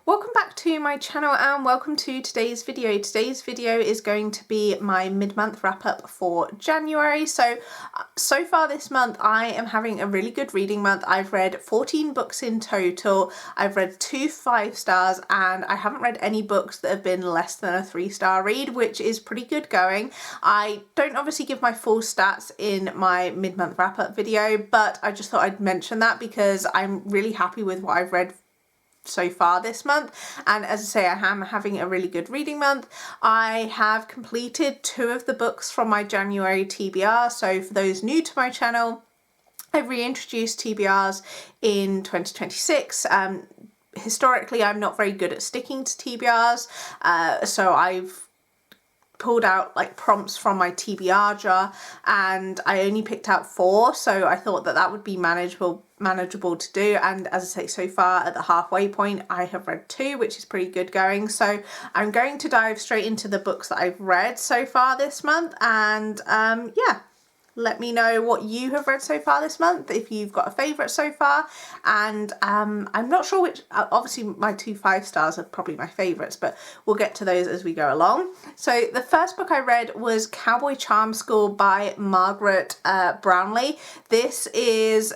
Welcome back to my channel and welcome to today's video. Today's video is going to be my mid-month wrap-up for January. So far this month I am having a really good reading month. I've read 14 books in total. I've read 2 5-stars and I haven't read any books that have been less than a 3-star read, which is pretty good going. I don't obviously give my full stats in my mid-month wrap-up video, but I just thought I'd mention that because I'm really happy with what I've read so far this month, and as I say, I am having a really good reading month. I have completed 2 of the books from my January TBR, so for those new to my channel, I've reintroduced TBRs in 2026. Historically I'm not very good at sticking to TBRs, so I've pulled out like prompts from my TBR jar and I only picked out 4, so I thought that that would be manageable to do, and as I say, so far at the halfway point I have read 2, which is pretty good going. So I'm going to dive straight into the books that I've read so far this month, and yeah, let me know what you have read so far this month, if you've got a favourite so far. And I'm not sure which, obviously my 2 5-stars are probably my favourites, but we'll get to those as we go along. So the first book I read was Cowboy Charm School by Margaret Brownlee. This is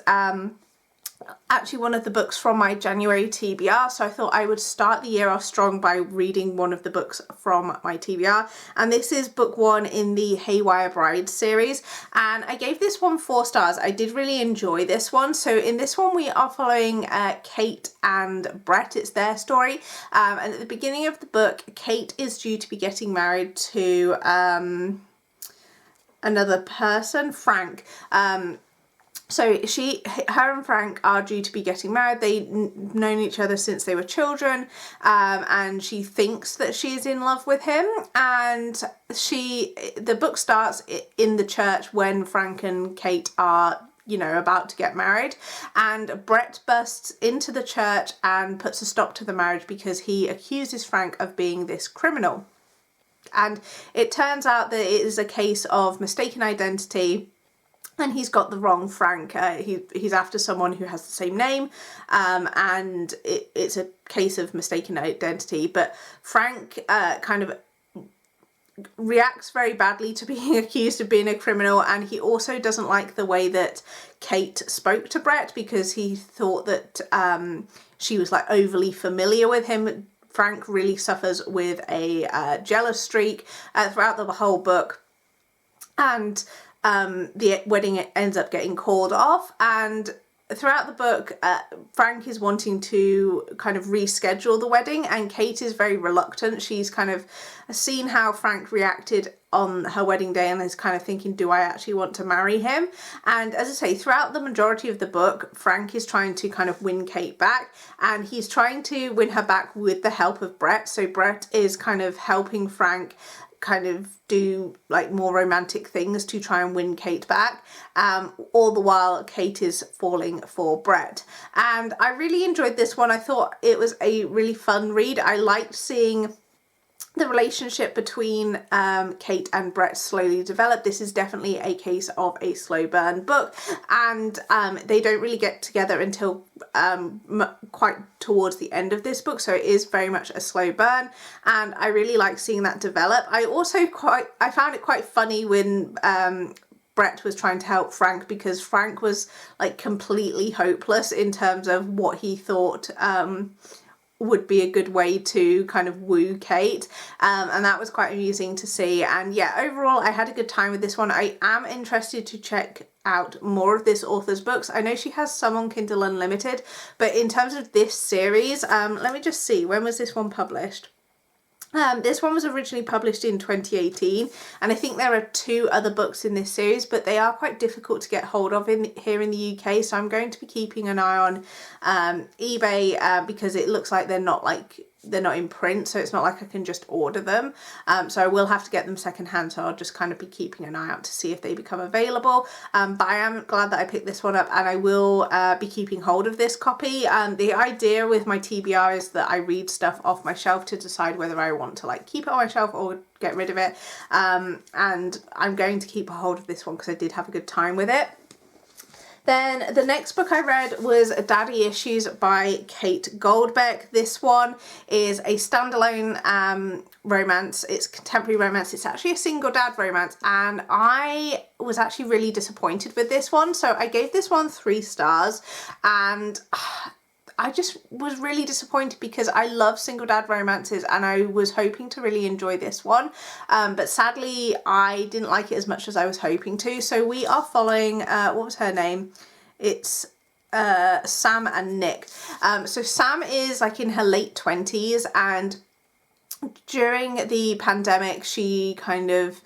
actually one of the books from my January TBR, so I thought I would start the year off strong by reading one of the books from my TBR, and this is book 1 in the Haywire Bride series, and I gave this one 4 stars. I did really enjoy this one. So in this one we are following Kate and Brett. It's their story, and at the beginning of the book Kate is due to be getting married to another person, Frank. So her and Frank are due to be getting married. They've known each other since they were children, and she thinks that she's in love with him. And the book starts in the church when Frank and Kate are, you know, about to get married, and Brett bursts into the church and puts a stop to the marriage because he accuses Frank of being this criminal. And it turns out that it is a case of mistaken identity, and he's got the wrong Frank. He's after someone who has the same name, and it's a case of mistaken identity. But Frank kind of reacts very badly to being accused of being a criminal, and he also doesn't like the way that Kate spoke to Brett because he thought that she was like overly familiar with him. Frank really suffers with a jealous streak throughout the whole book, and the wedding ends up getting called off. And throughout the book Frank is wanting to kind of reschedule the wedding, and Kate is very reluctant. She's kind of seen how Frank reacted on her wedding day and is kind of thinking, do I actually want to marry him? And as I say, throughout the majority of the book Frank is trying to kind of win Kate back, and he's trying to win her back with the help of Brett. So Brett is kind of helping Frank kind of do like more romantic things to try and win Kate back, all the while Kate is falling for Brett. And I really enjoyed this one. I thought it was a really fun read. I liked seeing the relationship between Kate and Brett slowly develop. This is definitely a case of a slow burn book, and they don't really get together until quite towards the end of this book, so it is very much a slow burn, and I really like seeing that develop. I found it quite funny when Brett was trying to help Frank, because Frank was like completely hopeless in terms of what he thought would be a good way to kind of woo Kate, and that was quite amusing to see. And yeah, overall I had a good time with this one. I am interested to check out more of this author's books. I know she has some on Kindle Unlimited, but in terms of this series, let me just see, when was this one published? This one was originally published in 2018, and I think there are 2 other books in this series, but they are quite difficult to get hold of here in the UK, so I'm going to be keeping an eye on eBay because it looks like they're not in print, so it's not like I can just order them, so I will have to get them secondhand, so I'll just kind of be keeping an eye out to see if they become available. But I am glad that I picked this one up, and I will be keeping hold of this copy. The idea with my TBR is that I read stuff off my shelf to decide whether I want to like keep it on my shelf or get rid of it, and I'm going to keep a hold of this one because I did have a good time with it. Then the next book I read was Daddy Issues by Kate Goldbeck. This one is a standalone romance. It's contemporary romance. It's actually a single dad romance, and I was actually really disappointed with this one. So I gave this one 3 stars, and I just was really disappointed because I love single dad romances and I was hoping to really enjoy this one. But sadly, I didn't like it as much as I was hoping to. So we are following, what was her name? It's Sam and Nick. So Sam is like in her late 20s, and during the pandemic, she kind of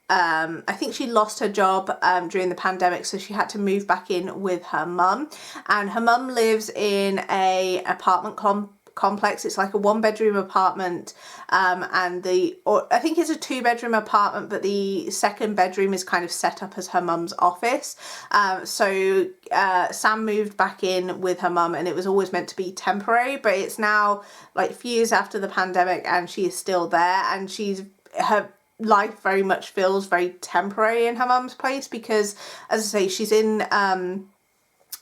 I think she lost her job during the pandemic, so she had to move back in with her mum, and her mum lives in a apartment complex. It's like a 1-bedroom apartment, and I think it's a 2-bedroom apartment, but the 2nd bedroom is kind of set up as her mum's office. So Sam moved back in with her mum, and it was always meant to be temporary, but it's now like a few years after the pandemic and she is still there, and her life very much feels very temporary in her mum's place because, as I say, she's in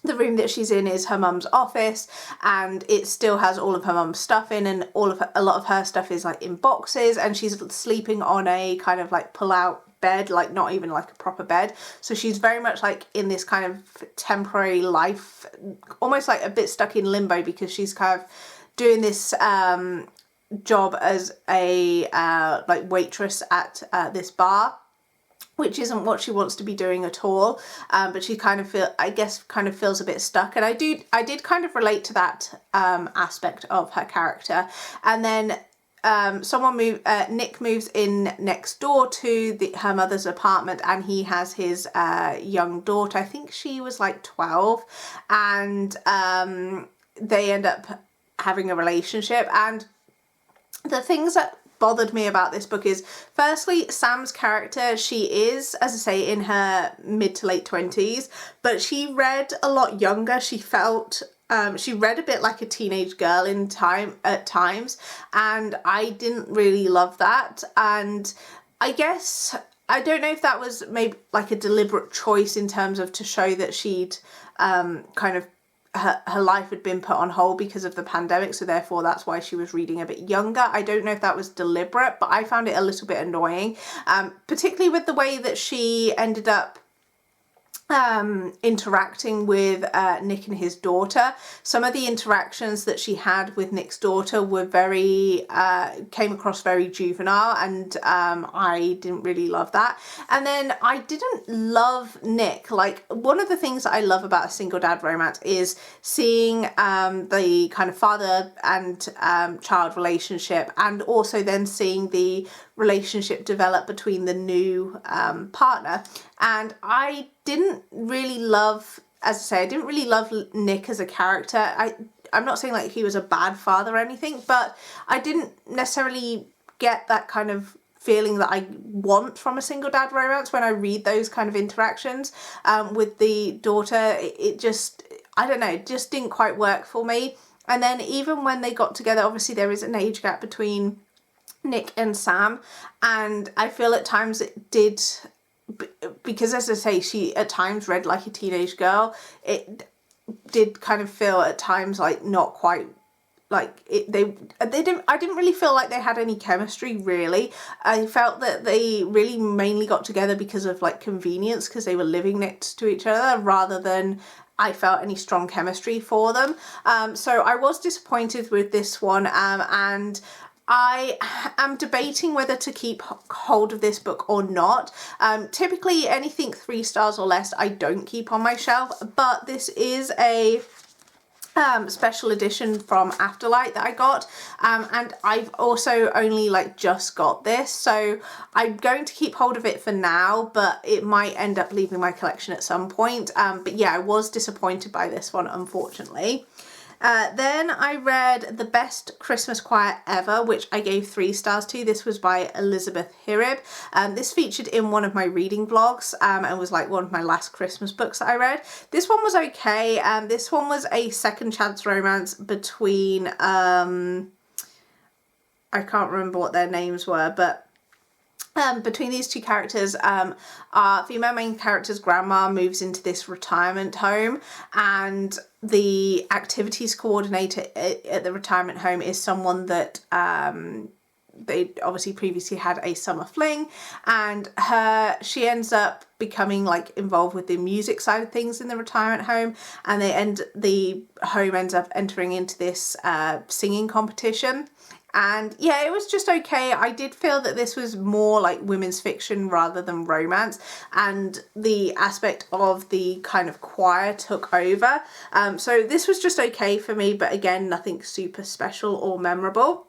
the room that she's in is her mum's office, and it still has all of her mum's stuff in, and a lot of her stuff is like in boxes, and she's sleeping on a kind of like pull-out bed, like not even like a proper bed. So she's very much like in this kind of temporary life, almost like a bit stuck in limbo, because she's kind of doing this job as a like waitress at this bar, which isn't what she wants to be doing at all, but she kind of feels a bit stuck, and I did kind of relate to that aspect of her character. And then Nick moves in next door to her mother's apartment, and he has his young daughter. I think she was like 12, and they end up having a relationship. And the things that bothered me about this book is, firstly, Sam's character. She is, as I say, in her mid to late 20s, but she read a lot younger. She felt she read a bit like a teenage girl at times, and I didn't really love that. And I guess I don't know if that was maybe like a deliberate choice in terms of to show that she'd kind of her life had been put on hold because of the pandemic, so therefore that's why she was reading a bit younger. I don't know if that was deliberate, but I found it a little bit annoying, particularly with the way that she ended up interacting with Nick and his daughter. Some of the interactions that she had with Nick's daughter were came across very juvenile, and I didn't really love that. And then I didn't love Nick. Like, one of the things that I love about a single dad romance is seeing the kind of father and child relationship, and also then seeing the relationship develop between the new partner. And I didn't really love, as I say, I didn't really love Nick as a character. I'm not saying like he was a bad father or anything, but I didn't necessarily get that kind of feeling that I want from a single dad romance when I read those kind of interactions with the daughter. It just, I don't know, it just didn't quite work for me. And then even when they got together, obviously there is an age gap between Nick and Sam, and I feel at times it did, because as I say, she at times read like a teenage girl, it did kind of feel at times like not quite like it, I didn't really feel like they had any chemistry, really. I felt that they really mainly got together because of like convenience, because they were living next to each other, rather than I felt any strong chemistry for them. So I was disappointed with this one, and I am debating whether to keep hold of this book or not. Typically anything 3 stars or less I don't keep on my shelf, but this is a special edition from Afterlight that I got, and I've also only like just got this, so I'm going to keep hold of it for now, but it might end up leaving my collection at some point. But yeah, I was disappointed by this one, unfortunately. Then I read The Best Christmas Quiet Ever, which I gave 3 stars to. This was by Elizabeth Hirib. This featured in one of my reading vlogs, and was like one of my last Christmas books that I read. This one was okay. This one was a second chance romance between, I can't remember what their names were, but between these two characters, our female main character's grandma moves into this retirement home, and the activities coordinator at the retirement home is someone that they obviously previously had a summer fling, and she ends up becoming like involved with the music side of things in the retirement home, and the home ends up entering into this singing competition. And yeah, it was just okay. I did feel that this was more like women's fiction rather than romance, and the aspect of the kind of choir took over. So this was just okay for me, but again, nothing super special or memorable.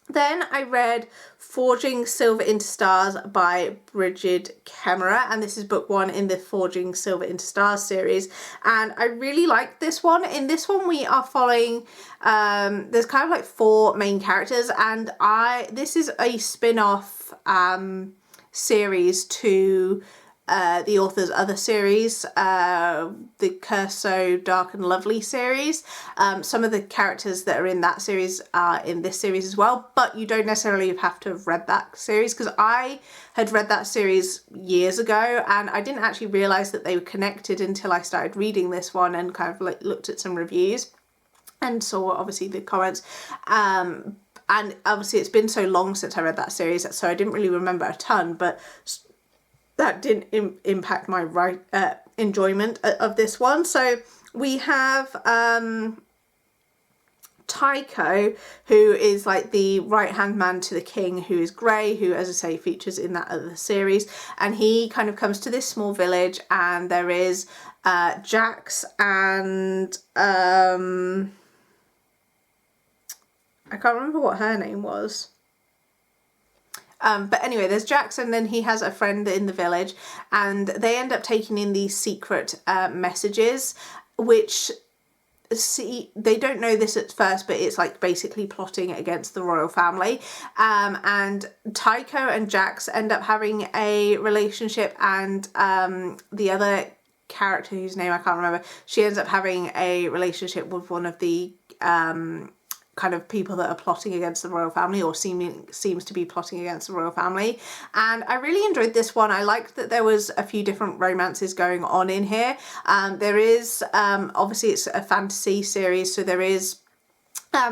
Then I read Forging Silver into Stars by Brigid Kemmerer, and this is book 1 in the Forging Silver into Stars series, and I really liked this one. In this one we are following, there's kind of like 4 main characters, and this is a spin-off series to the author's other series, the Curse So Dark and Lovely series. Some of the characters that are in that series are in this series as well, but you don't necessarily have to have read that series, because I had read that series years ago and I didn't actually realise that they were connected until I started reading this one and kind of like looked at some reviews and saw obviously the comments. And obviously it's been so long since I read that series, so I didn't really remember a ton, but that didn't impact my enjoyment of this one. So we have Tycho, who is like the right-hand man to the king, who is Grey, who, as I say, features in that other series. And he kind of comes to this small village, and there is Jax and I can't remember what her name was. But anyway, there's Jax, and then he has a friend in the village, and they end up taking in these secret messages, which they don't know this at first, but it's like basically plotting against the royal family. And Tycho and Jax end up having a relationship, and the other character whose name I can't remember, she ends up having a relationship with one of the kind of people that are plotting against the royal family, or seems to be plotting against the royal family. And I really enjoyed this one. I liked that there was a few different romances going on in here. There is obviously it's a fantasy series, so there is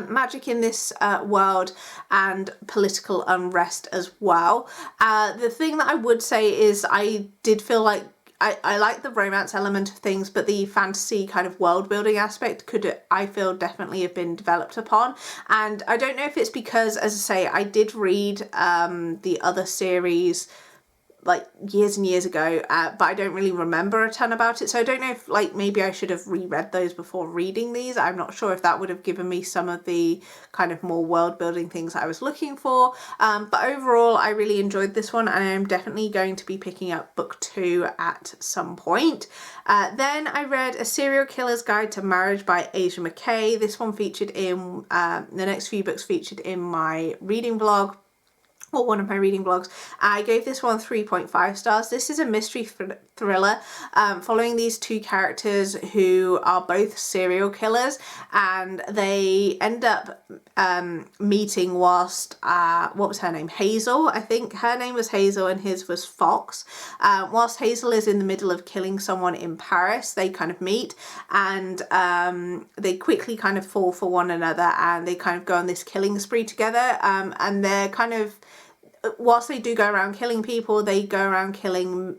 magic in this world and political unrest as well. The thing that I would say is I did feel like I like the romance element of things, but the fantasy kind of world building aspect could, I feel, definitely have been developed upon. And I don't know if it's because, as I say, I did read the other series like years and years ago, but I don't really remember a ton about it. So I don't know if like maybe I should have reread those before reading these. I'm not sure if that would have given me some of the kind of more world building things I was looking for. But overall, I really enjoyed this one, and I'm definitely going to be picking up book 2 at some point. Then I read A Serial Killer's Guide to Marriage by Asia McKay. This one featured in, the next few books featured in my reading vlog, or one of my reading blogs. I gave this one 3.5 stars. This is a mystery thriller following these 2 characters who are both serial killers, and they end up meeting whilst, what was her name? Hazel, I think. Her name was Hazel and his was Fox. Whilst Hazel is in the middle of killing someone in Paris, they kind of meet, and they quickly kind of fall for one another, and they kind of go on this killing spree together, and they're kind of, whilst they do go around killing people, they go around killing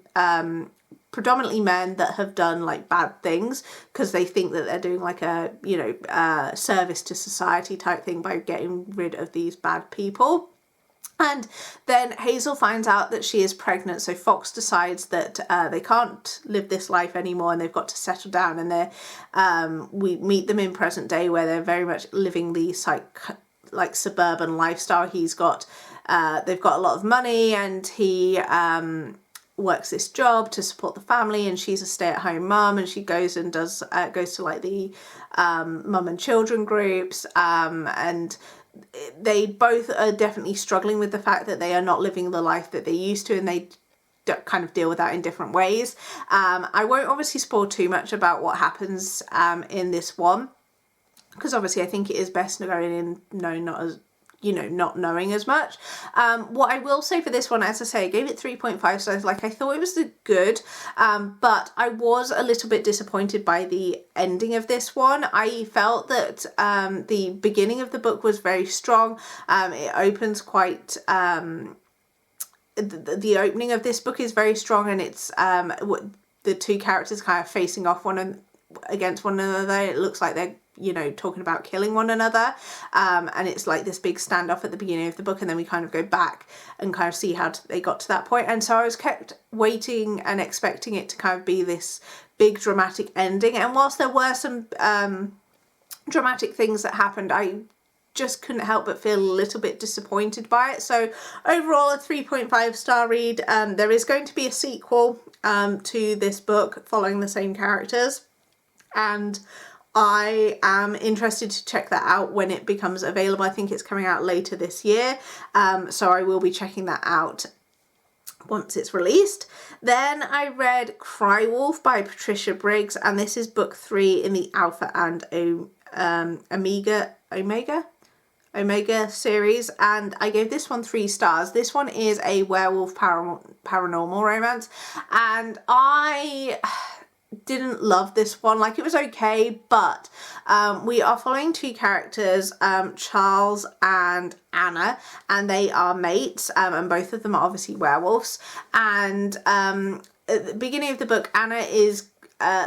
predominantly men that have done like bad things, because they think that they're doing like a, you know, service to society type thing by getting rid of these bad people. And then Hazel finds out that she is pregnant, so Fox decides that they can't live this life anymore and they've got to settle down, and we meet them in present day, where they're very much living the like suburban lifestyle. He's got they've got a lot of money, and he works this job to support the family, and she's a stay-at-home mum, and she goes and goes to like the mum and children groups, and they both are definitely struggling with the fact that they are not living the life that they used to, and they kind of deal with that in different ways. I won't obviously spoil too much about what happens in this one, because obviously I think it is best going in, not as, you know, not knowing as much. What I will say for this one, as I say, I gave it 3.5 stars. Like, I thought it was good, but I was a little bit disappointed by the ending of this one. I felt that the beginning of the book was very strong. It opens quite... the opening of this book is very strong, and it's the two characters kind of facing off against one another. It looks like they're, you know, talking about killing one another, and it's like this big standoff at the beginning of the book, and then we kind of go back and kind of see how they got to that point. And so I was kept waiting and expecting it to kind of be this big dramatic ending, and whilst there were some dramatic things that happened, I just couldn't help but feel a little bit disappointed by it. So overall, a 3.5 star read. There is going to be a sequel to this book following the same characters, and I am interested to check that out when it becomes available. I think it's coming out later this year, so I will be checking that out once it's released. Then I read Crywolf by Patricia Briggs, and this is book 3 in the Alpha and Omega series, and I gave this one 3 stars. This one is a werewolf paranormal romance, and I didn't love this one. Like, it was okay, but we are following two characters, Charles and Anna, and they are mates, and both of them are obviously werewolves. And at the beginning of the book, Anna is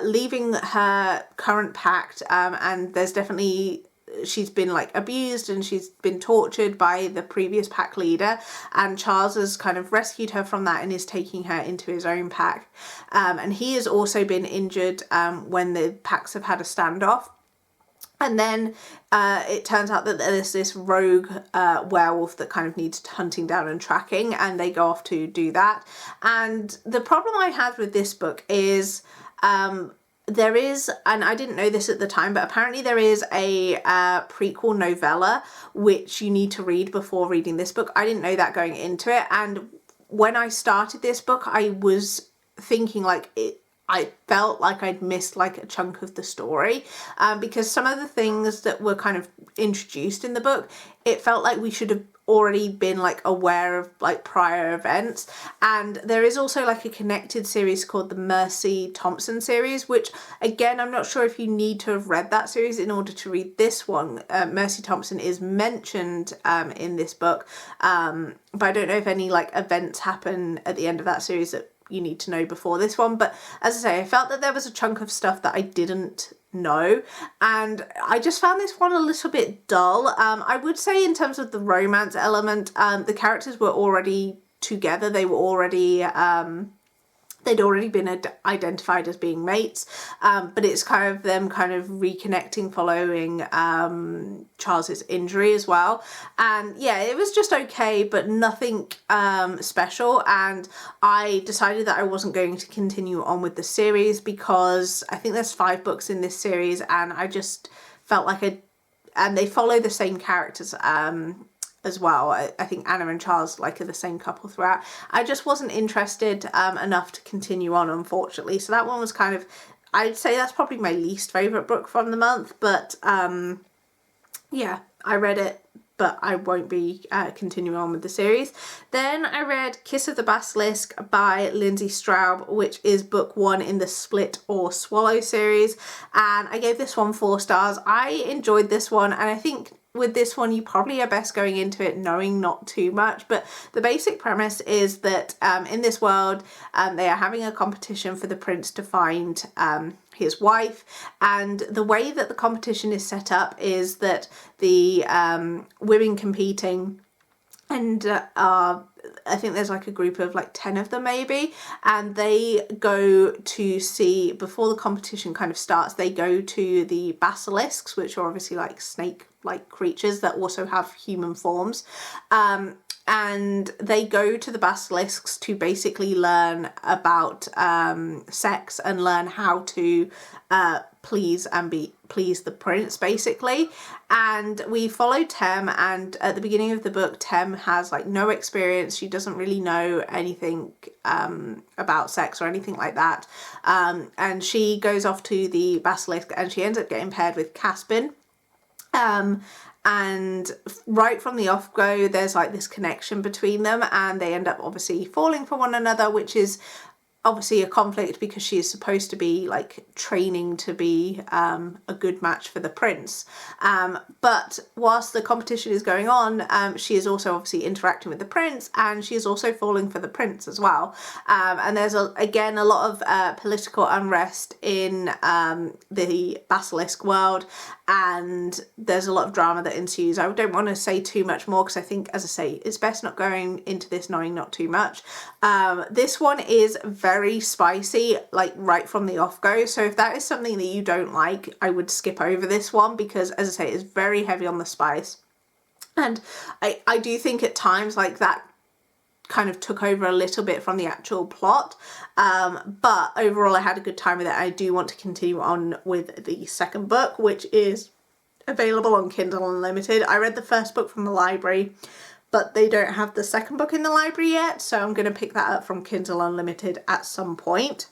leaving her current pact, and there's definitely... she's been like abused and she's been tortured by the previous pack leader, and Charles has kind of rescued her from that and is taking her into his own pack, and he has also been injured when the packs have had a standoff. And then it turns out that there's this rogue werewolf that kind of needs hunting down and tracking, and they go off to do that. And the problem I had with this book is there is, and I didn't know this at the time, but apparently there is a prequel novella which you need to read before reading this book. I didn't know that going into it, and when I started this book, I was thinking like I felt like I'd missed like a chunk of the story, because some of the things that were kind of introduced in the book, it felt like we should have already been like aware of like prior events. And there is also like a connected series called the Mercy Thompson series, which again, I'm not sure if you need to have read that series in order to read this one. Mercy Thompson is mentioned in this book, but I don't know if any like events happen at the end of that series that you need to know before this one. But as I say, I felt that there was a chunk of stuff that I didn't know, and I just found this one a little bit dull. I would say in terms of the romance element, the characters were already together. They were already they'd already been identified as being mates, but it's kind of them kind of reconnecting following Charles's injury as well. And yeah, it was just okay, but nothing special. And I decided that I wasn't going to continue on with the series because I think there's 5 books in this series, and I just felt like and they follow the same characters as well. I think Anna and Charles like are the same couple throughout. I just wasn't interested enough to continue on, unfortunately. So that one was kind of, I'd say that's probably my least favourite book from the month. But yeah, I read it, but I won't be continuing on with the series. Then I read Kiss of the Basilisk by Lindsay Straub, which is book 1 in the Split or Swallow series. And I gave this one 4 stars. I enjoyed this one, and I think with this one you probably are best going into it knowing not too much. But the basic premise is that in this world they are having a competition for the prince to find his wife, and the way that the competition is set up is that the women competing, and I think there's like a group of like 10 of them maybe, and they go to see, before the competition kind of starts, they go to the basilisks, which are obviously like snake-like creatures that also have human forms, and they go to the basilisks to basically learn about sex and learn how to please the prince, basically. And we follow Tem, and at the beginning of the book, Tem has like no experience. She doesn't really know anything about sex or anything like that, and she goes off to the basilisk, and she ends up getting paired with Caspin. and right from the off-go there's like this connection between them, and they end up obviously falling for one another, which is obviously a conflict because she is supposed to be like training to be a good match for the prince, but whilst the competition is going on, she is also obviously interacting with the prince, and she is also falling for the prince as well, and there's again a lot of political unrest in the basilisk world, and there's a lot of drama that ensues. I don't want to say too much more because I think, as I say, it's best not going into this knowing not too much. This one is very spicy, like right from the off-go, so if that is something that you don't like, I would skip over this one because, as I say, it's very heavy on the spice, and I do think at times like that kind of took over a little bit from the actual plot, but overall I had a good time with it. I do want to continue on with the second book, which is available on Kindle Unlimited. I read the first book from the library, but they don't have the second book in the library yet, so I'm going to pick that up from Kindle Unlimited at some point.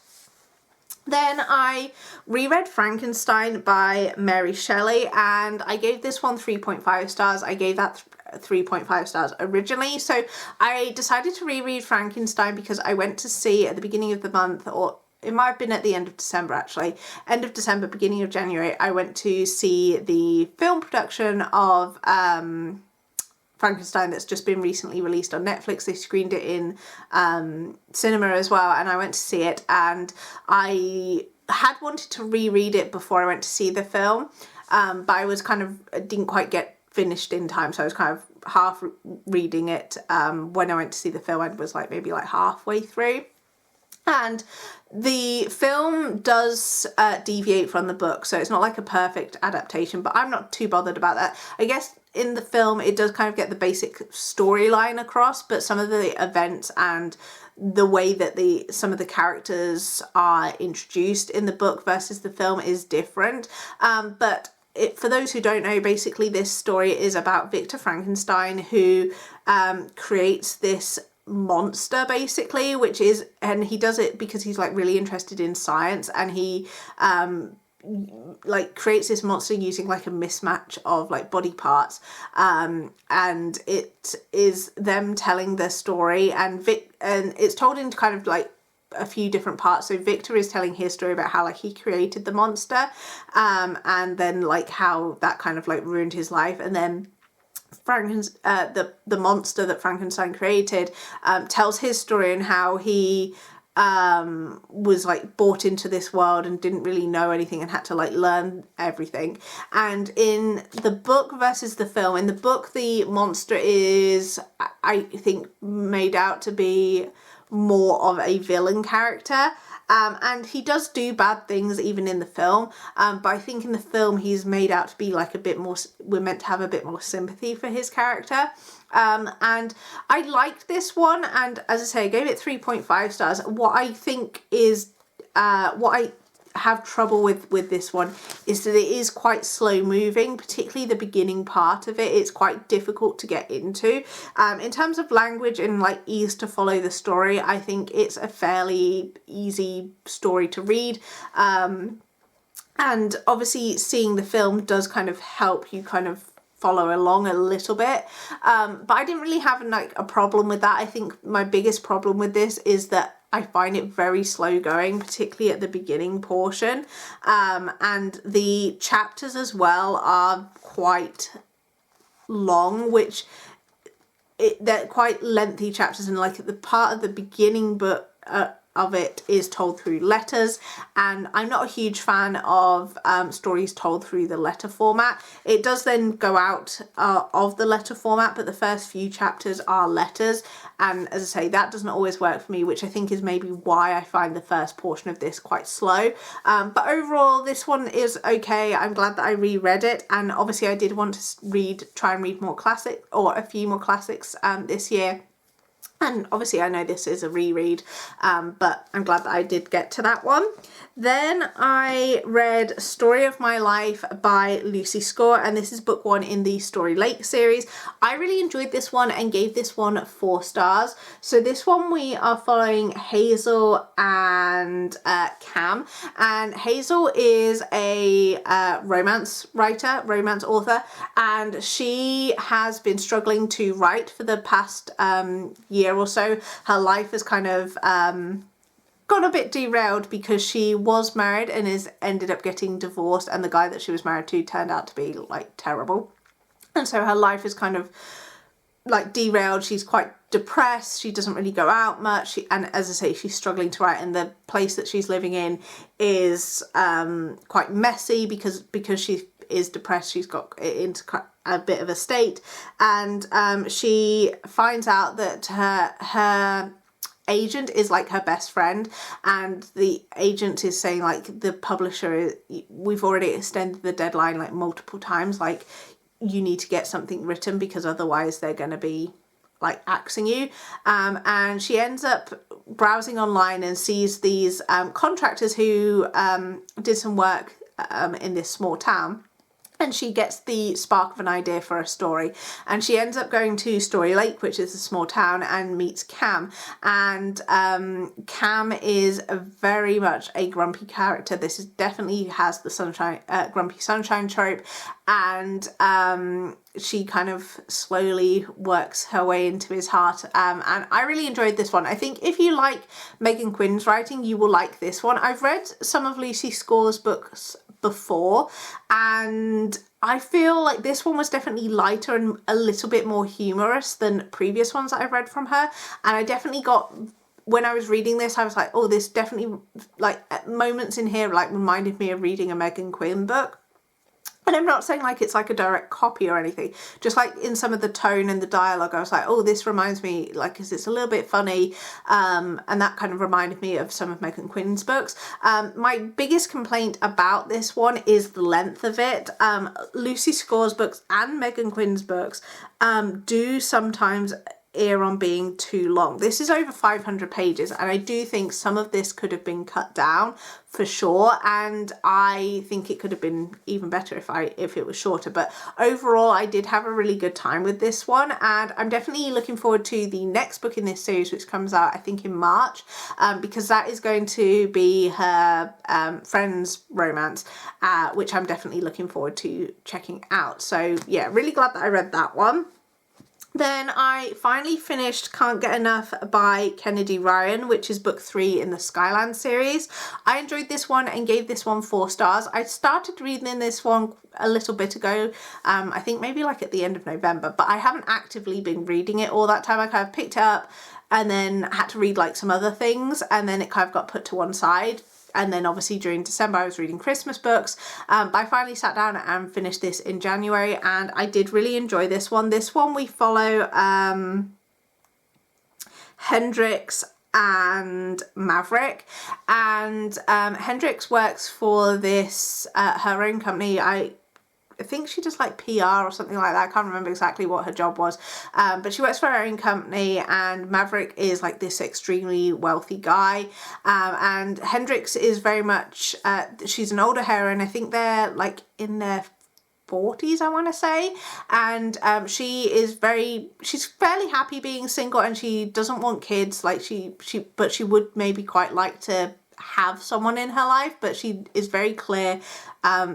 Then I reread Frankenstein by Mary Shelley, and I gave this one 3.5 stars. I gave that 3.5 stars originally. So I decided to reread Frankenstein because I went to see at the beginning of the month, or it might have been at the end of December actually, end of December, beginning of January, I went to see the film production of Frankenstein that's just been recently released on Netflix. They screened it in cinema as well, and I went to see it, and I had wanted to reread it before I went to see the film, but I was kind of, didn't quite get finished in time, so I was kind of half reading it when I went to see the film. I was like maybe like halfway through. And the film does deviate from the book, so it's not like a perfect adaptation, but I'm not too bothered about that. I guess in the film it does kind of get the basic storyline across, but some of the events and the way that some of the characters are introduced in the book versus the film is different. But for those who don't know, basically this story is about Victor Frankenstein, who creates this monster basically, which is, and he does it because he's like really interested in science, and he like creates this monster using like a mismatch of like body parts, and it is them telling their story, and it's told into kind of like a few different parts. So Victor is telling his story about how like he created the monster, and then like how that kind of like ruined his life, and then the monster that Frankenstein created tells his story and how he was like brought into this world and didn't really know anything and had to like learn everything. And in the book versus the film, in the book the monster is, I think, made out to be more of a villain character, and he does do bad things even in the film, but I think in the film he's made out to be like a bit more, we're meant to have a bit more sympathy for his character, and I liked this one, and as I say, I gave it 3.5 stars. What I think is what I have trouble with this one is that it is quite slow moving, particularly the beginning part of it. It's quite difficult to get into. In terms of language and like ease to follow the story, I think it's a fairly easy story to read. And obviously seeing the film does kind of help you kind of follow along a little bit, but I didn't really have like a problem with that. I think my biggest problem with this is that I find it very slow going, particularly at the beginning portion, and the chapters as well are quite long, which they're quite lengthy chapters, and like the part of the beginning but of it is told through letters, and I'm not a huge fan of stories told through the letter format. It does then go out of the letter format, but the first few chapters are letters, and as I say, that doesn't always work for me, which I think is maybe why I find the first portion of this quite slow. But overall, this one is okay. I'm glad that I reread it, and obviously I did want to try and read more classic, or a few more classics this year. And obviously I know this is a reread, but I'm glad that I did get to that one. Then I read Story of My Life by Lucy Score, and this is book 1 in the Story Lake series. I really enjoyed this one and gave this one 4 stars. So this one we are following Hazel and Cam, and Hazel is a romance writer, romance author, and she has been struggling to write for the past year or so. Her life has kind of got a bit derailed because she was married and ended up getting divorced, and the guy that she was married to turned out to be like terrible, and so her life is kind of like derailed. She's quite depressed, she doesn't really go out much, and as I say, she's struggling to write, and the place that she's living in is quite messy because she is depressed. She's got into a bit of a state, and she finds out that her agent is like her best friend, and the agent is saying like, the publisher, we've already extended the deadline like multiple times, like you need to get something written because otherwise they're going to be like axing you. And she ends up browsing online and sees these contractors who did some work in this small town. And she gets the spark of an idea for a story, and she ends up going to Story Lake, which is a small town, and meets Cam. And Cam is very much a grumpy character. This is definitely has the sunshine, grumpy sunshine trope, and she kind of slowly works her way into his heart. And I really enjoyed this one. I think if you like Megan Quinn's writing, you will like this one. I've read some of Lucy Score's books before, and I feel like this one was definitely lighter and a little bit more humorous than previous ones that I've read from her. And I definitely got, when I was reading this, I was like, oh, this definitely, like, moments in here like reminded me of reading a Megan Quinn book. And I'm not saying like it's like a direct copy or anything, just like in some of the tone and the dialogue, I was like, oh, this reminds me, like, because it's a little bit funny, and that kind of reminded me of some of Megan Quinn's books. My biggest complaint about this one is the length of it. Lucy Score's books and Megan Quinn's books do sometimes err on being too long. This is over 500 pages, and I do think some of this could have been cut down for sure, and I think it could have been even better if it was shorter. But overall, I did have a really good time with this one, and I'm definitely looking forward to the next book in this series, which comes out I think in March, because that is going to be her friend's romance, which I'm definitely looking forward to checking out. So yeah, really glad that I read that one. Then I finally finished Can't Get Enough by Kennedy Ryan, which is book 3 in the Skyland series. I enjoyed this one and gave this one 4 stars. I started reading this one a little bit ago, I think maybe like at the end of November, but I haven't actively been reading it all that time. I kind of picked it up and then had to read like some other things, and then it kind of got put to one side. And then obviously during December I was reading Christmas books, but I finally sat down and finished this in January, and I did really enjoy this one. This one we follow Hendrix and Maverick, and Hendrix works for this her own company. I think she does like PR or something like that. I can't remember exactly what her job was, but she works for her own company, and Maverick is like this extremely wealthy guy, and Hendrix is very much, she's an older heroine. I think they're like in their 40s, I want to say, and she's fairly happy being single, and she doesn't want kids, like but she would maybe quite like to have someone in her life, but she is very clear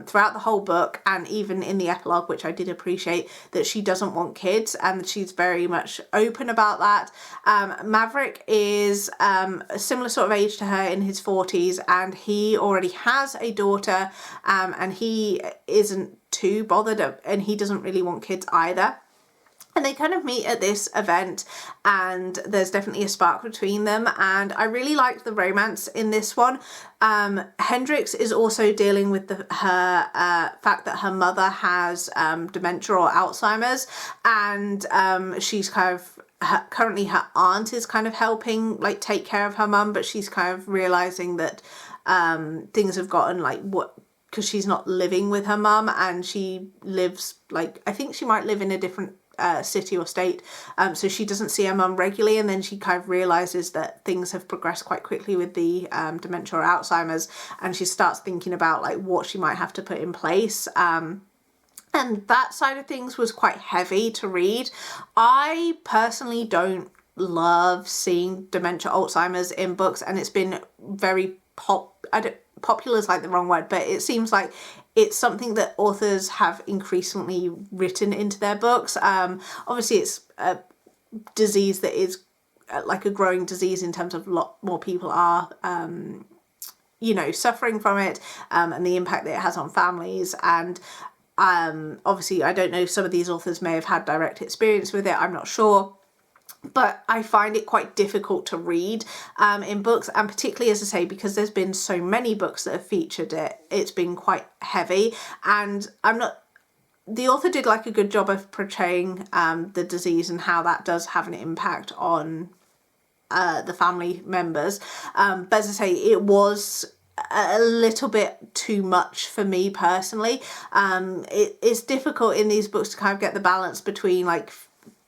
throughout the whole book, and even in the epilogue, which I did appreciate, that she doesn't want kids, and she's very much open about that. Maverick is a similar sort of age to her, in his 40s, and he already has a daughter, and he isn't too bothered, and he doesn't really want kids either. And they kind of meet at this event, and there's definitely a spark between them, and I really liked the romance in this one. Hendrix is also dealing with her fact that her mother has dementia or Alzheimer's, and she's kind of currently her aunt is kind of helping like take care of her mum, but she's kind of realizing that things have gotten like because she's not living with her mum, and she lives like, I think she might live in a different city or state, so she doesn't see her mum regularly, and then she kind of realizes that things have progressed quite quickly with the dementia or Alzheimer's, and she starts thinking about like what she might have to put in place. And that side of things was quite heavy to read. I personally don't love seeing dementia, Alzheimer's in books, and it's been very popular is like the wrong word, but it seems like it's something that authors have increasingly written into their books. Obviously it's a disease that is like a growing disease in terms of a lot more people are suffering from it, and the impact that it has on families. And obviously I don't know, some of these authors may have had direct experience with it, I'm not sure, but I find it quite difficult to read in books, and particularly, as I say, because there's been so many books that have featured it, it's been quite heavy. And the author did like a good job of portraying the disease and how that does have an impact on the family members, but as I say, it was a little bit too much for me personally. It's difficult in these books to kind of get the balance between like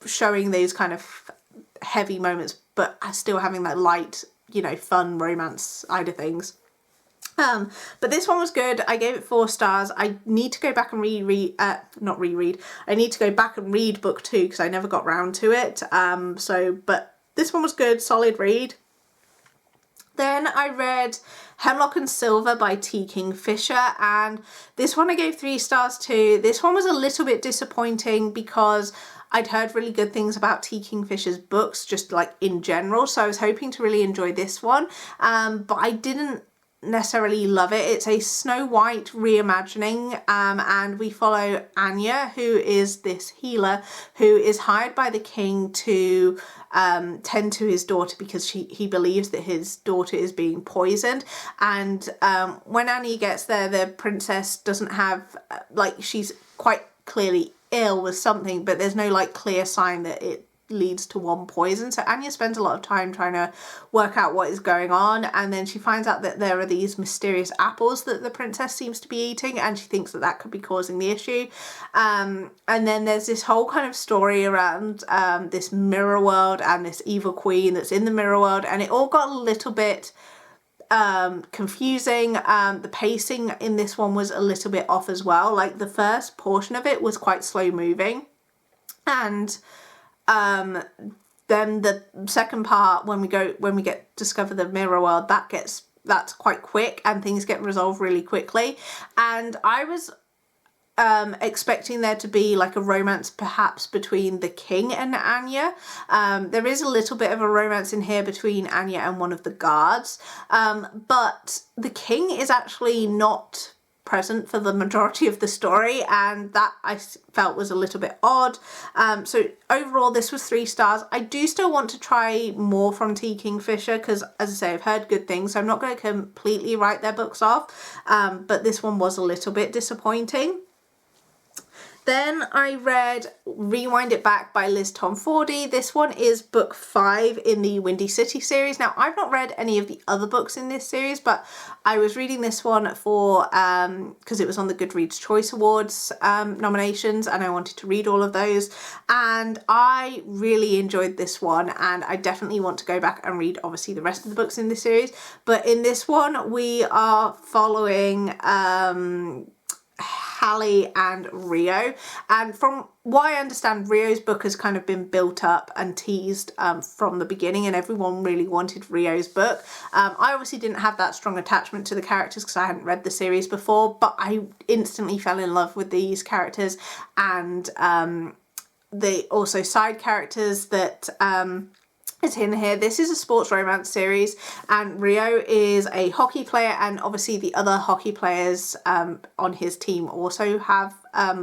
showing those kind of heavy moments but still having that light, fun romance side of things. But this one was good. I gave it 4 stars. I need to go back and I need to go back and read book 2 because I never got round to it. But this one was good, solid read. Then I read Hemlock and Silver by T. Kingfisher, and this one I gave 3 stars to. This one was a little bit disappointing because I'd heard really good things about T. Kingfisher's books, just like in general, so I was hoping to really enjoy this one, but I didn't necessarily love it. It's a Snow White reimagining, and we follow Anya, who is this healer who is hired by the king to tend to his daughter because he believes that his daughter is being poisoned. And when Anya gets there, the princess doesn't have, she's quite clearly ill with something, but there's no clear sign that it leads to one poison. So Anya spends a lot of time trying to work out what is going on, and then she finds out that there are these mysterious apples that the princess seems to be eating, and she thinks that could be causing the issue. And then there's this whole kind of story around this mirror world and this evil queen that's in the mirror world, and it all got a little bit confusing. The pacing in this one was a little bit off as well. The first portion of it was quite slow moving, and then the second part, when we discover the mirror world, that's quite quick and things get resolved really quickly. And I was expecting there to be a romance perhaps between the king and Anya. There is a little bit of a romance in here between Anya and one of the guards, but the king is actually not present for the majority of the story, and that I felt was a little bit odd. So overall this was 3 stars. I do still want to try more from T. Kingfisher because, as I say, I've heard good things, so I'm not going to completely write their books off, but this one was a little bit disappointing. Then I read Rewind It Back by Liz Tomfordy. This one is book 5 in the Windy City series. Now, I've not read any of the other books in this series, but I was reading this one for because it was on the Goodreads Choice Awards nominations, and I wanted to read all of those. And I really enjoyed this one, and I definitely want to go back and read, obviously, the rest of the books in this series. But in this one, we are following Hallie and Rio, and from what I understand, Rio's book has kind of been built up and teased from the beginning, and everyone really wanted Rio's book. I obviously didn't have that strong attachment to the characters because I hadn't read the series before, but I instantly fell in love with these characters, and the also side characters that is in here. This is a sports romance series, and Rio is a hockey player, and obviously the other hockey players on his team also have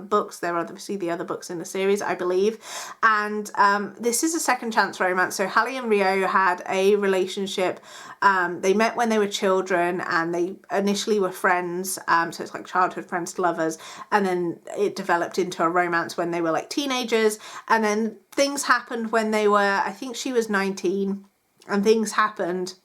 books. There are obviously the other books in the series, I believe, and this is a second chance romance. So Hallie and Rio had a relationship. They met when they were children, and they initially were friends, so it's childhood friends to lovers, and then it developed into a romance when they were teenagers, and then things happened when they were, I think she was 19, and things happened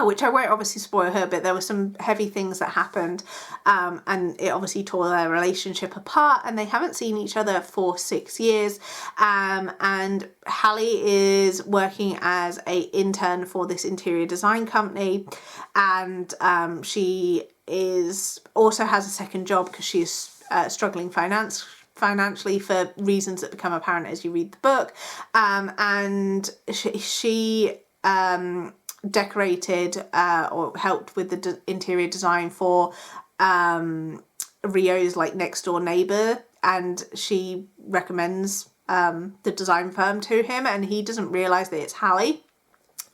which I won't obviously spoil her, but there were some heavy things that happened, and it obviously tore their relationship apart, and they haven't seen each other for 6 years. And Hallie is working as a intern for this interior design company, and she also has a second job because she's struggling financially for reasons that become apparent as you read the book. And she decorated or helped with the interior design for Rio's like next door neighbor, and she recommends the design firm to him, and he doesn't realize that it's Hallie.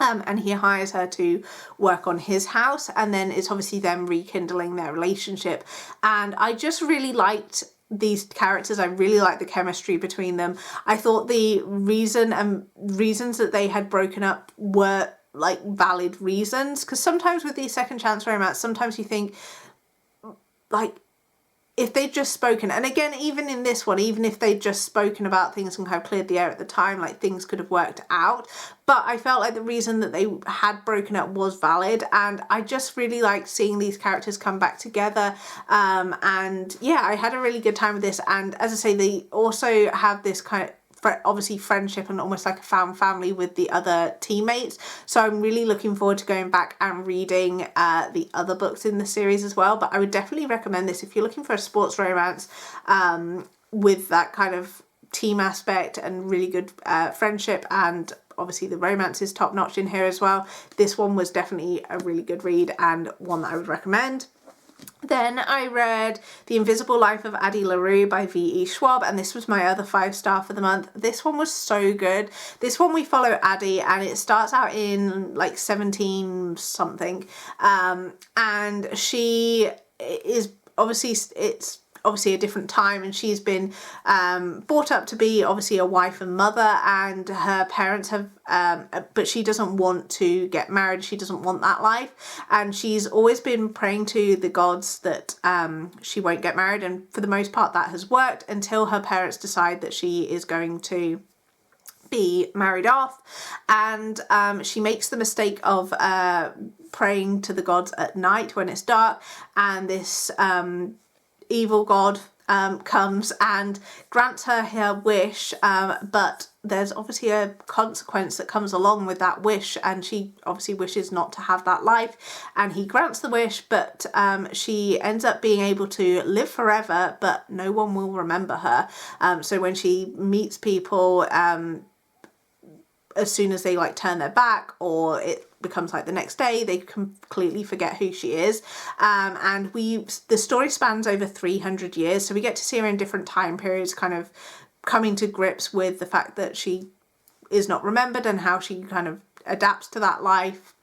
And he hires her to work on his house, and then it's obviously them rekindling their relationship. And I just really liked these characters. I really liked the chemistry between them. I thought the reasons that they had broken up were like valid reasons, because sometimes with these second chance romance, sometimes you think like if they'd just spoken, and again even in this one, even if they'd just spoken about things and kind of cleared the air at the time, like things could have worked out. But I felt like the reason that they had broken up was valid, and I just really liked seeing these characters come back together. And yeah, I had a really good time with this. And as I say, they also have this kind of obviously friendship and almost like a found family with the other teammates, so I'm really looking forward to going back and reading the other books in the series as well. But I would definitely recommend this if you're looking for a sports romance with that kind of team aspect and really good friendship, and obviously the romance is top notch in here as well. This one was definitely a really good read and one that I would recommend. Then I read The Invisible Life of Addie LaRue by V.E. Schwab, and this was my other 5-star for the month. This one was so good. This one we follow Addie, and it starts out in like 17 something, and she is it's obviously a different time, and she's been brought up to be obviously a wife and mother, and her parents have but she doesn't want to get married. She doesn't want that life, and she's always been praying to the gods that she won't get married, and for the most part that has worked until her parents decide that she is going to be married off. And she makes the mistake of praying to the gods at night when it's dark, and this evil god comes and grants her wish, but there's obviously a consequence that comes along with that wish, and she obviously wishes not to have that life, and he grants the wish, but she ends up being able to live forever, but no one will remember her. So when she meets people, as soon as they like turn their back, or it becomes like the next day, they completely forget who she is. And the story spans over 300 years, so we get to see her in different time periods, kind of coming to grips with the fact that she is not remembered and how she kind of adapts to that life,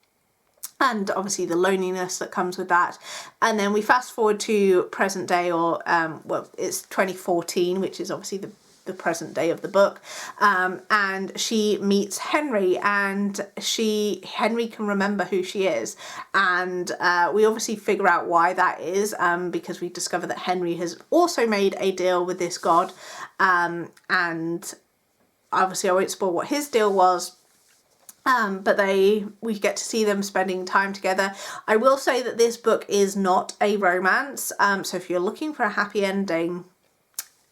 and obviously the loneliness that comes with that. And then we fast forward to present day, or well, it's 2014, which is obviously the present day of the book, and she meets Henry, and Henry can remember who she is, and we obviously figure out why that is, because we discover that Henry has also made a deal with this god, and obviously I won't spoil what his deal was. But we get to see them spending time together. I will say that this book is not a romance, so if you're looking for a happy ending,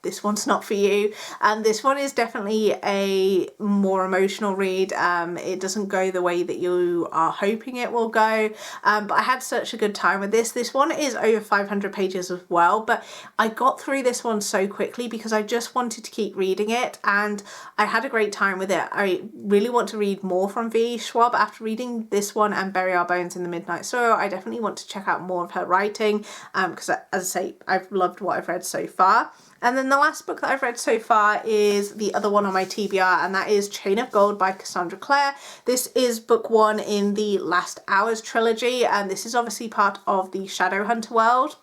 this one's not for you. This one is definitely a more emotional read. It doesn't go the way that you are hoping it will go, but I had such a good time with this. This one is over 500 pages as well, but I got through this one so quickly because I just wanted to keep reading it, and I had a great time with it. I really want to read more from V. Schwab. After reading this one and Bury Our Bones in the Midnight Soil, I definitely want to check out more of her writing, because as I say, I've loved what I've read so far. And then the last book that I've read so far is the other one on my TBR, and that is Chain of Gold by Cassandra Clare. This is book 1 in the Last Hours trilogy, and this is obviously part of the Shadowhunter world.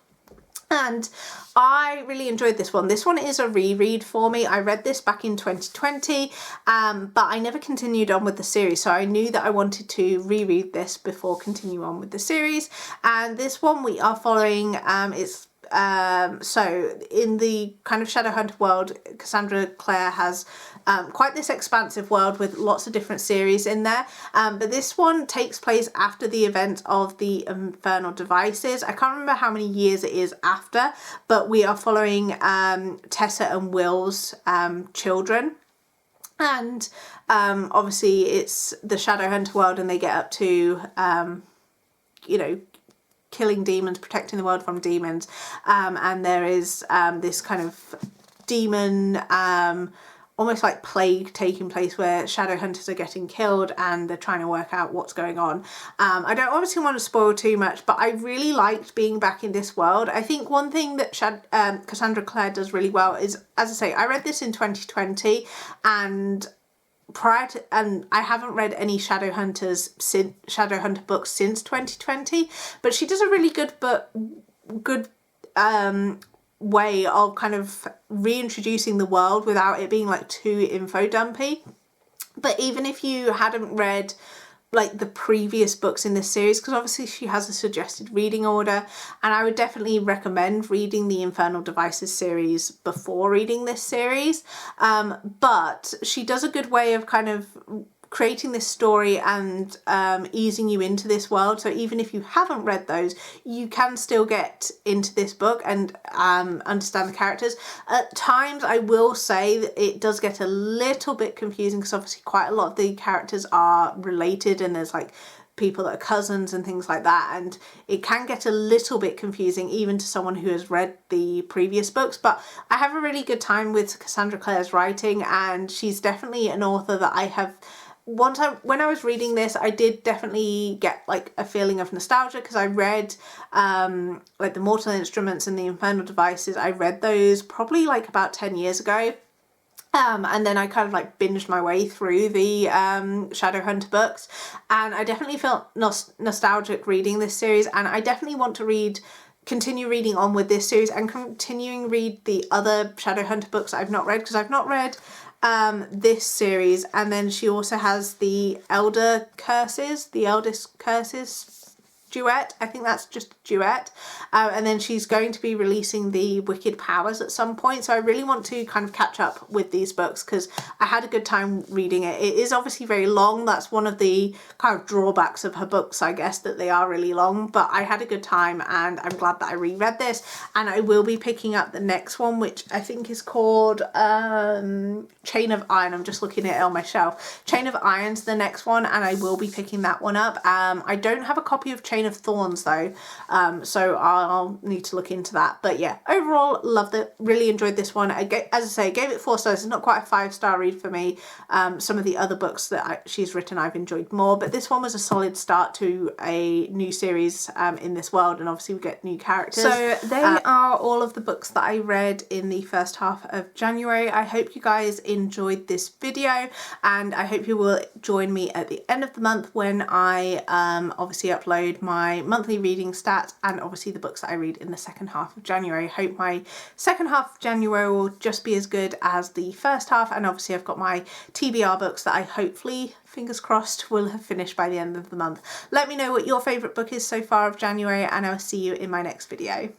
And I really enjoyed this one. This one is a reread for me. I read this back in 2020, but I never continued on with the series, so I knew that I wanted to reread this before continuing on with the series. And this one we are following, it's So in the kind of Shadowhunter world, Cassandra Clare has quite this expansive world with lots of different series in there, but this one takes place after the event of the Infernal Devices. I can't remember how many years it is after, but we are following Tessa and Will's children. And obviously it's the Shadowhunter world, and they get up to, you know, killing demons, protecting the world from demons. And there is this kind of demon, almost like plague taking place, where Shadowhunters are getting killed and they're trying to work out what's going on. I don't obviously want to spoil too much, but I really liked being back in this world. I think one thing that Cassandra Clare does really well is, as I say, I read this in 2020, and I haven't read any Shadowhunter books since 2020, but she does a really good way of kind of reintroducing the world without it being like too info dumpy. But even if you hadn't read like the previous books in this series, because obviously she has a suggested reading order, and I would definitely recommend reading the Infernal Devices series before reading this series, but she does a good way of kind of creating this story and easing you into this world. So even if you haven't read those, you can still get into this book and understand the characters. At times, I will say that it does get a little bit confusing, because obviously quite a lot of the characters are related, and there's like people that are cousins and things like that, and it can get a little bit confusing even to someone who has read the previous books. But I have a really good time with Cassandra Clare's writing, and she's definitely an author that I have... when I was reading this, I did definitely get like a feeling of nostalgia, because I read like the Mortal Instruments and the Infernal Devices. I read those probably like about 10 years ago. And then I kind of like binged my way through the Shadowhunter books, and I definitely felt nostalgic reading this series, and I definitely want to continue reading on with this series and continuing read the other Shadowhunter books I've not read, because I've not read this series. And then she also has the Eldest Curses duet. I think that's just a duet. And then she's going to be releasing the Wicked Powers at some point. So I really want to kind of catch up with these books, because I had a good time reading it. It is obviously very long. That's one of the kind of drawbacks of her books, I guess, that they are really long. But I had a good time, and I'm glad that I reread this. And I will be picking up the next one, which I think is called Chain of Iron. I'm just looking at it on my shelf. Chain of Iron's the next one, and I will be picking that one up. I don't have a copy of Chain of Thorns though, so I'll need to look into that. But yeah, overall loved it, really enjoyed this one. As I say, gave it 4 stars. It's not quite a 5-star read for me. Some of the other books that she's written I've enjoyed more, but this one was a solid start to a new series in this world, and obviously we get new characters. So they are all of the books that I read in the first half of January. I hope you guys enjoyed this video, and I hope you will join me at the end of the month when I obviously upload my monthly reading stats, and obviously the books that I read in the second half of January. I hope my second half of January will just be as good as the first half, and obviously I've got my TBR books that I hopefully, fingers crossed, will have finished by the end of the month. Let me know what your favourite book is so far of January, and I'll see you in my next video.